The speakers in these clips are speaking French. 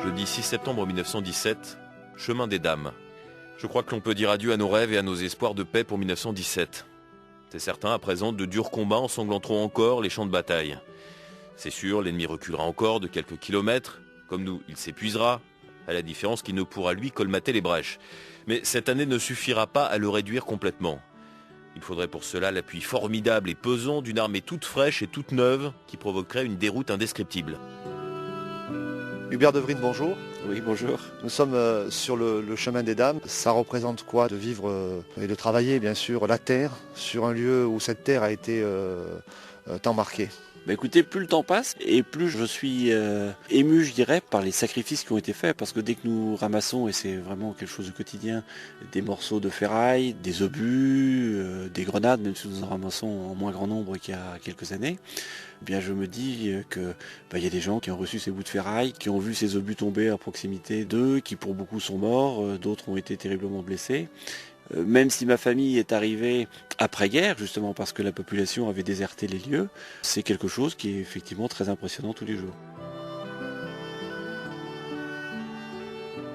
Jeudi 6 septembre 1917, chemin des Dames. Je crois que l'on peut dire adieu à nos rêves et à nos espoirs de paix pour 1917. C'est certain, à présent, de durs combats ensanglanteront encore les champs de bataille. C'est sûr, l'ennemi reculera encore de quelques kilomètres. Comme nous, il s'épuisera, à la différence qu'il ne pourra, lui, colmater les brèches. Mais cette année ne suffira pas à le réduire complètement. Il faudrait pour cela l'appui formidable et pesant d'une armée toute fraîche et toute neuve qui provoquerait une déroute indescriptible. Hubert de Vrine, bonjour. Oui, bonjour. Nous sommes sur le chemin des Dames. Ça représente quoi de vivre et de travailler, bien sûr, la terre, sur un lieu où cette terre a été tant marquée? Écoutez, plus le temps passe et plus je suis ému, je dirais, par les sacrifices qui ont été faits. Parce que dès que nous ramassons, et c'est vraiment quelque chose de quotidien, des morceaux de ferraille, des obus, des grenades, même si nous en ramassons en moins grand nombre qu'il y a quelques années, eh bien je me dis que il y a des gens qui ont reçu ces bouts de ferraille, qui ont vu ces obus tomber à proximité d'eux, qui pour beaucoup sont morts, d'autres ont été terriblement blessés. Même si ma famille est arrivée après-guerre, justement parce que la population avait déserté les lieux, c'est quelque chose qui est effectivement très impressionnant tous les jours.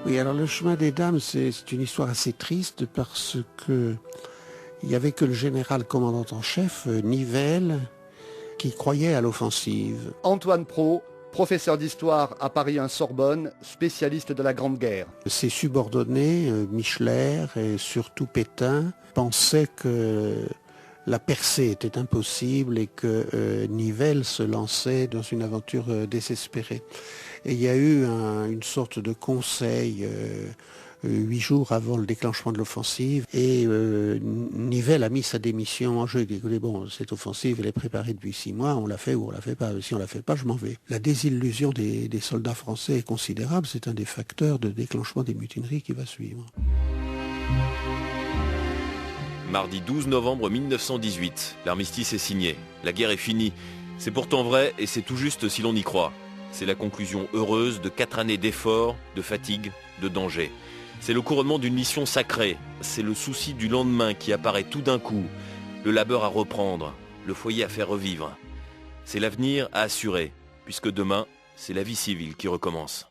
Oui, alors le chemin des Dames, c'est une histoire assez triste parce que il n'y avait que le général commandant en chef, Nivelle, qui croyait à l'offensive. Antoine Pro, professeur d'histoire à Paris 1 Sorbonne, spécialiste de la Grande Guerre. Ses subordonnés, Micheler et surtout Pétain, pensaient que la percée était impossible et que Nivelle se lançait dans une aventure désespérée. Et il y a eu une sorte de conseil 8 jours avant le déclenchement de l'offensive et Nivelle a mis sa démission en jeu. Il dit, écoutez, bon, cette offensive, elle est préparée depuis 6 mois, on la fait ou on la fait pas. Si on la fait pas, je m'en vais. La désillusion des soldats français est considérable. C'est un des facteurs de déclenchement des mutineries qui va suivre. Mardi 12 novembre 1918, l'armistice est signé. La guerre est finie. C'est pourtant vrai et c'est tout juste si l'on y croit. C'est la conclusion heureuse de 4 années d'efforts, de fatigue, de danger. C'est le couronnement d'une mission sacrée. C'est le souci du lendemain qui apparaît tout d'un coup. Le labeur à reprendre, le foyer à faire revivre. C'est l'avenir à assurer, puisque demain, c'est la vie civile qui recommence.